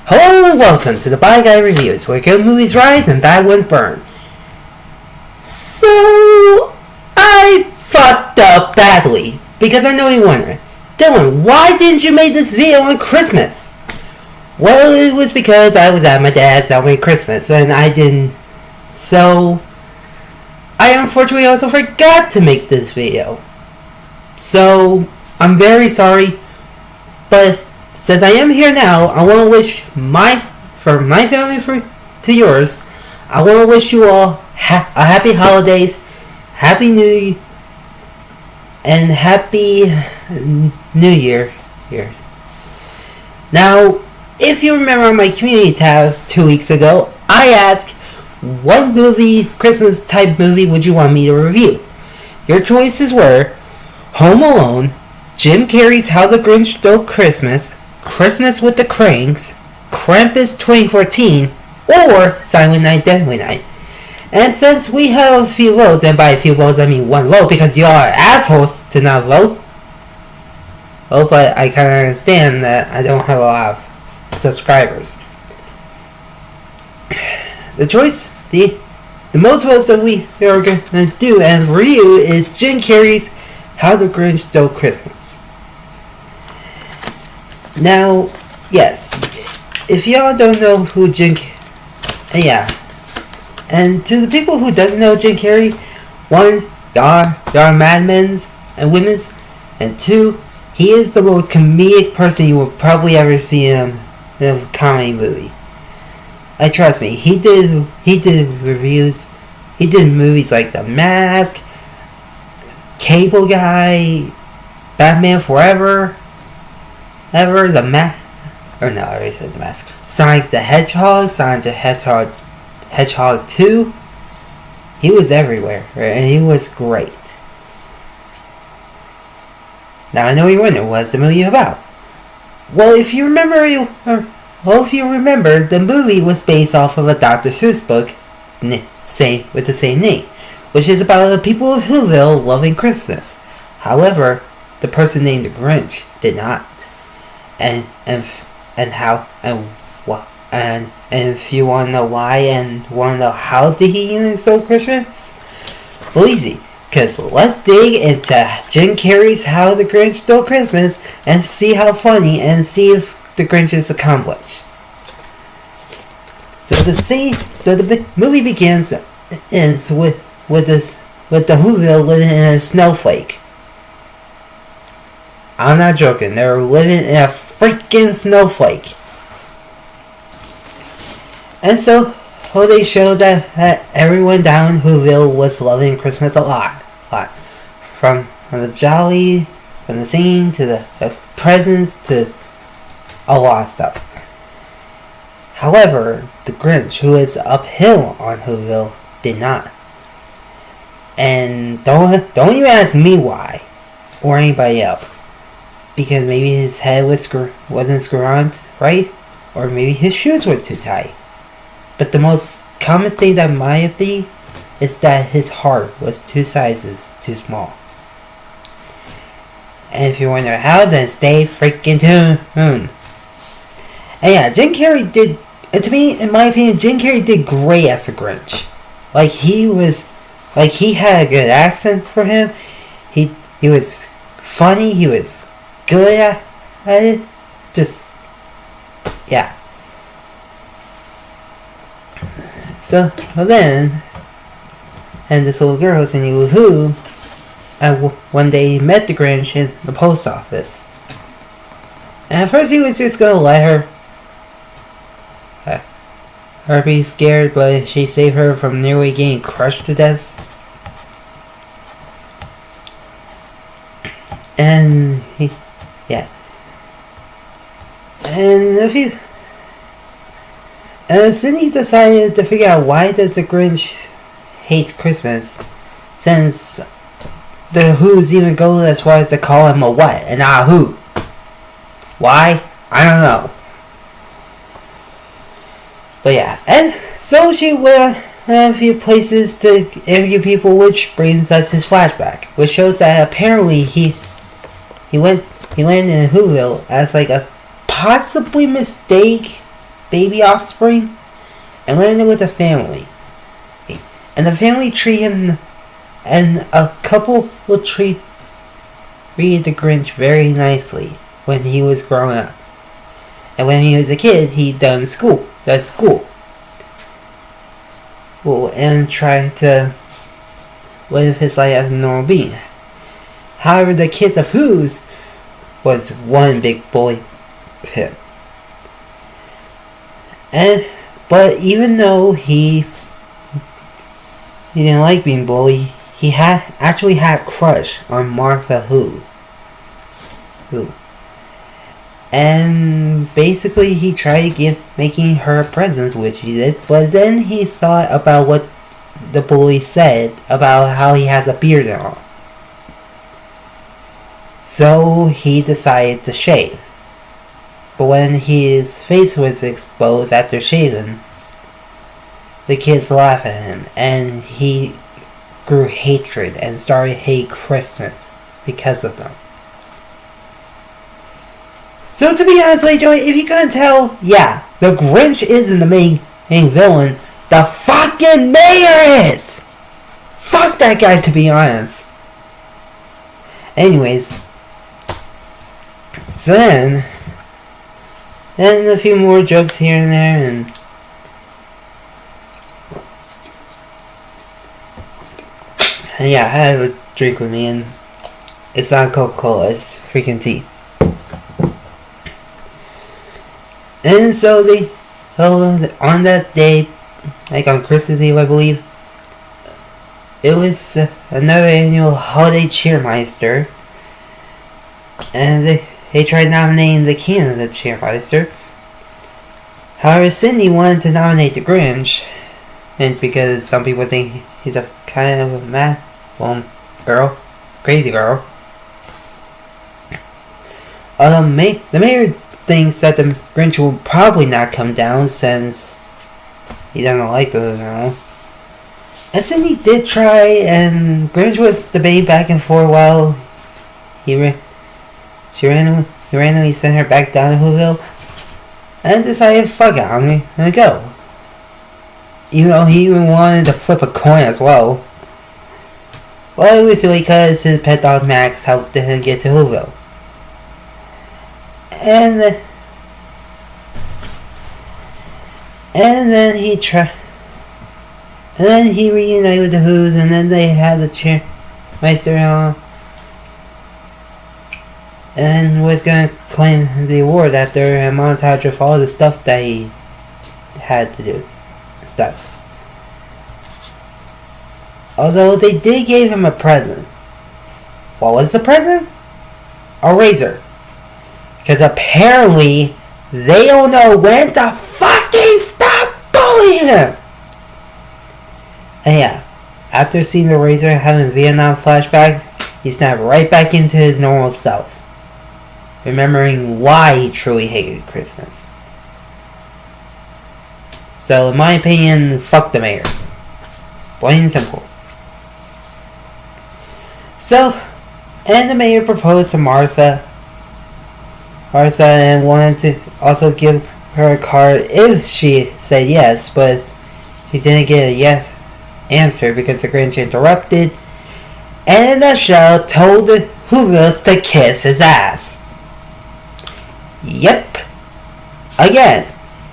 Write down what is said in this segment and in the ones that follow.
Hello and welcome to the Bad Guy Reviews, where good movies rise and bad ones burn. So, I fucked up badly, because I know you're wondering, Dylan, why didn't you make this video on Christmas? Well, it was because I was at my dad's celebrating Christmas, and I didn't. So, I unfortunately also forgot to make this video. So, I'm very sorry, but since I am here now, I want to wish my family to yours. I want to wish you all a happy holidays, happy New Year, and happy New Year. Now, if you remember on my community tabs 2 weeks ago, I asked, what Christmas type movie would you want me to review? Your choices were Home Alone, Jim Carrey's How the Grinch Stole Christmas, Christmas with the Cranks, Krampus 2014, or Silent Night, Deadly Night. And since we have a few votes, and by a few votes I mean one vote because y'all are assholes to not vote. Oh, but I kind of understand that I don't have a lot of subscribers. The choice, the most votes that we are going to do and review is Jim Carrey's How the Grinch Stole Christmas. Now, yes, if y'all don't know who and to the people who doesn't know Jim Carrey, one, y'all are madmen's and women's, and two, he is the most comedic person you will probably ever see in a comedy movie. Trust me, he did reviews, he did movies like The Mask, Cable Guy, Batman Forever, I already said The Mask. Sonic the Hedgehog, Sonic the Hedgehog 2. He was everywhere, right? And he was great. Now I know you're wondering, what's the movie about? Well, if you remember, the movie was based off of a Dr. Seuss book, with the same name, which is about the people of Whoville loving Christmas. However, the person named the Grinch did not. And if you want to know why and want to know how did he even stole Christmas, well, easy, because let's dig into Jim Carrey's How the Grinch Stole Christmas and see how funny and see if the Grinch is accomplished. So the movie ends with the Whoville living in a snowflake. I'm not joking. They were living in a freaking snowflake. And so they showed that everyone down in Whoville was loving Christmas a lot. From the jolly, from the singing, to the presents, to a lot of stuff. However, the Grinch, who lives uphill on Whoville, did not. And don't even ask me why, or anybody else. Because maybe his head wasn't screwed on right, or maybe his shoes were too tight. But the most common thing that might be is that his heart was 2 sizes too small. And if you wonder how, then stay freaking tuned. And yeah, Jim Carrey did, and to me, in my opinion, Jim Carrey did great as a Grinch. He had a good accent for him. He was funny. He was good at it. Just, yeah. So then, and this little girl who's in Woohoo, one day he met the Grinch in the post office. And at first he was just gonna let her be scared, but she saved her from nearly getting crushed to death. And And then he decided to figure out why does the Grinch hate Christmas, since the Who's even go as far as to call him a what and not a who. Why? I don't know. But yeah, and so she went a few places to interview people, which brings us his flashback, which shows that apparently he went in Whoville as like a possibly mistake baby offspring and landed with a family. And the family treat him, and a couple will treat the Grinch very nicely when he was growing up. And when he was a kid, he does school. And tried to live his life as a normal being. However, the Kiss of Who's was one big bully of him. But even though he didn't like being bullied, he actually had a crush on Martha Who. And basically he tried making her a present, which he did, but then he thought about what the bully said about how he has a beard and all. So he decided to shave. But when his face was exposed after shaving, the kids laughed at him, and he grew hatred and started to hate Christmas because of them. So to be honest, ladies and gentlemen, if you couldn't tell, yeah, the Grinch isn't the main villain. The fucking mayor is! Fuck that guy, to be honest. Anyways, so then a few more jokes here and there, and yeah, I have a drink with me, and it's not Coca-Cola, it's freaking tea. And so on that day, like on Christmas Eve, I believe, it was another annual holiday cheermeister, and they tried nominating the king of the cheermeister. However, Cindy wanted to nominate the Grinch, and because some people think he's a kind of a crazy girl. The mayor thinks that the Grinch will probably not come down since he doesn't like the little girl. And Cindy did try, and Grinch was debating back and forth while he randomly sent her back down to Whoville, and decided, fuck it, I'm gonna go. Even though he even wanted to flip a coin as well. Well, it was silly because his pet dog Max helped him get to Whoville. And then he reunited with the Who's, and then they had the cheermeister on, and was gonna claim the award after a montage of all the stuff that he had to do and stuff. Although they did give him a present. What was the present? A razor. Because apparently they don't know when to fucking stop bullying him. And yeah, after seeing the razor and having Vietnam flashbacks, he snapped right back into his normal self, remembering why he truly hated Christmas. So in my opinion, fuck the mayor. Plain and simple. So, and the mayor proposed to Martha and wanted to also give her a card if she said yes, but she didn't get a yes answer because the Grinch interrupted, and in a nutshell told the Whovilles to kiss his ass. Yep. Again,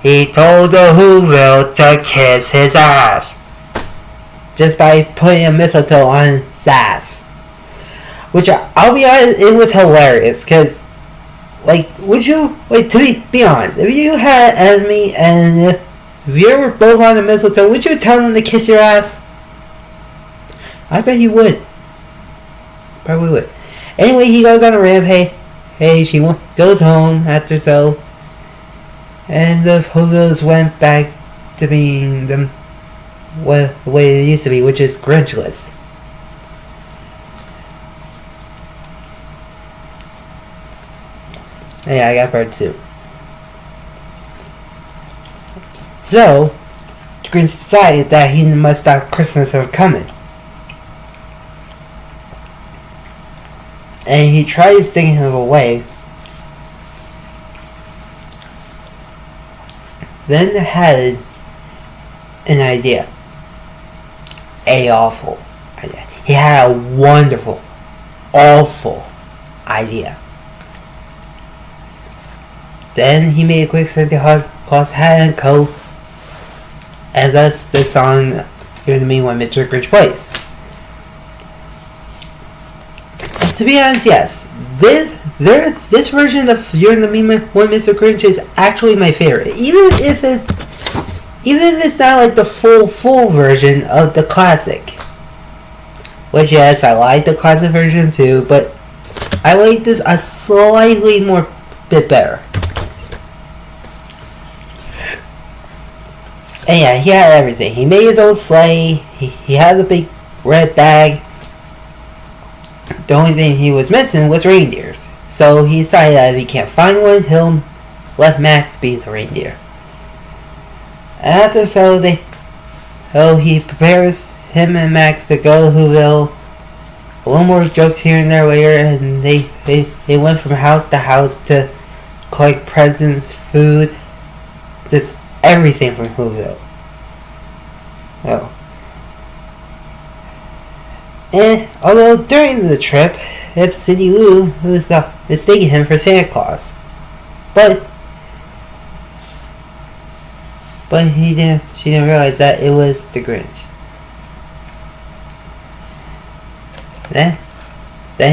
he told the Whoville to kiss his ass. Just by putting a mistletoe on his ass. Which, I'll be honest, it was hilarious, because to be honest, if you had an enemy and if you were both on the mistletoe, would you tell them to kiss your ass? I bet you would. Probably would. Anyway, he goes on a rampage. She goes home after so. And the Whovilles went back to being the way it used to be, which is Grinchless. Yeah, I got part 2. So, the Grinch decided that he must stop Christmas from coming. And he tries thinking of a way then had an idea. A awful idea. He had a wonderful, awful idea. Then he made a quick Santa Claus hat and coat, and thus the song "You're the Mean One" Mr. Grinch plays. To be honest, yes, this version of "You're the Mean One" Mr. Grinch is actually my favorite, even if it's not like the full version of the classic. Which, yes, I like the classic version too, but I like this a slightly more bit better. And yeah, he had everything. He made his own sleigh. He had a big red bag. The only thing he was missing was reindeers. So he decided that if he can't find one, he'll let Max be the reindeer. After so, he prepares him and Max to go to Whoville. A little more jokes here and there later, and they went from house to house to collect presents, food, just everything from Whoville. Oh. And although during the trip, it's Cindy Lou who's mistaking him for Santa Claus, but she didn't realize that it was the Grinch. Then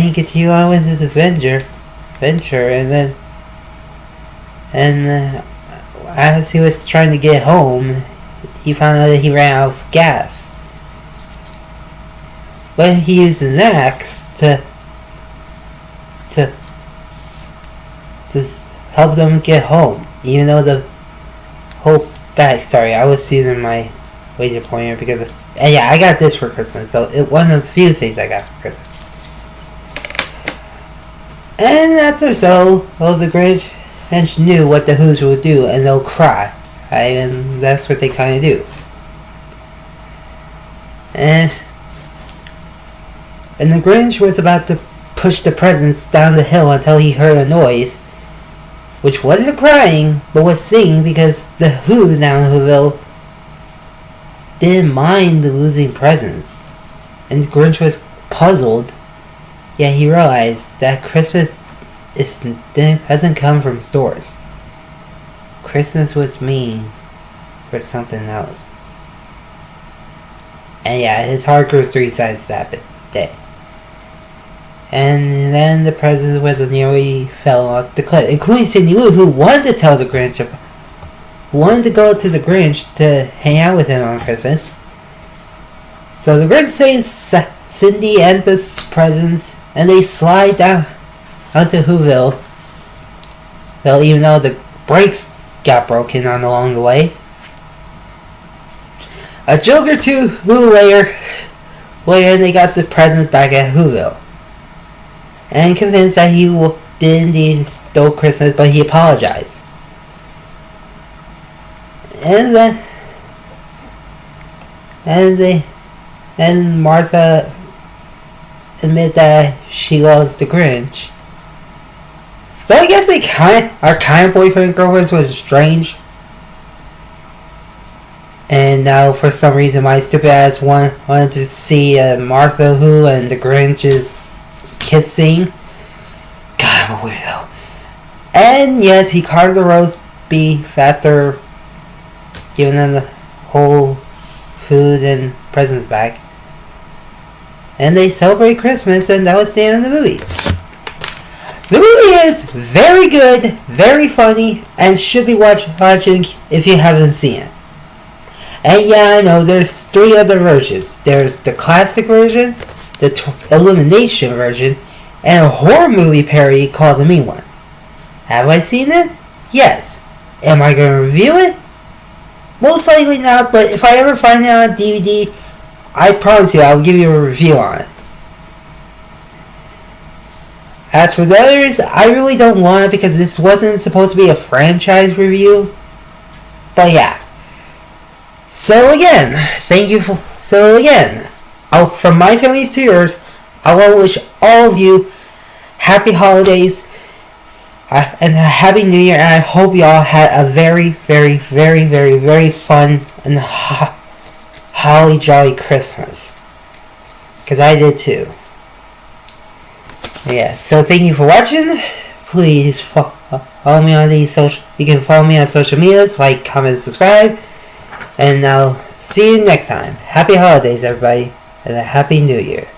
he continued on with his adventure, and as he was trying to get home, he found out that he ran out of gas. But he used his axe to help them get home, even though the whole bag. Sorry, I was using my laser pointer because I got this for Christmas, so it one of the few things I got for Christmas. And after so, the Grinch knew what the Who's would do, and they'll cry, and that's what they kind of do. And the Grinch was about to push the presents down the hill until he heard a noise, which wasn't crying, but was singing, because the Who's down in Whoville didn't mind the losing presents. And the Grinch was puzzled, yet he realized that Christmas doesn't come from stores. Christmas was mean for something else. And yeah, his heart grew 3 sizes that day. And then the presents nearly fell off the cliff, including Cindy Lou, who wanted to tell the Grinch, wanted to go to the Grinch to hang out with him on Christmas. So the Grinch saves Cindy and the presents, and they slide down onto Whoville. Well, even though the brakes got broken along the way. A joke or two later, they got the presents back at Whoville. And convinced that he did indeed stole Christmas, but he apologized. And Martha admit that she loves the Grinch. So I guess they are kind of boyfriend and girlfriends, which is strange. And now for some reason my stupid ass wanted to see Martha Who and the Grinch's kissing. God, I'm a weirdo. And yes, he carved the roast beef after giving them the whole food and presents back. And they celebrate Christmas, and that was the end of the movie. The movie is very good, very funny, and should be watching if you haven't seen it. And yeah, I know there's 3 other versions. There's the classic version, the elimination version, and a horror movie parody called The Mean One. Have I seen it? Yes. Am I going to review it? Most likely not, but if I ever find it on DVD, I promise you I will give you a review on it. As for the others, I really don't want it because this wasn't supposed to be a franchise review. But yeah. So again, from my family to yours, I want to wish all of you happy holidays, And a happy New Year, and I hope you all had a very, very, very, very, very fun and holly jolly Christmas. Because I did too. Yeah, so thank you for watching. Please follow me on these social. You can follow me on social medias, like, comment, and subscribe. And I'll see you next time. Happy holidays, everybody, and a happy New Year.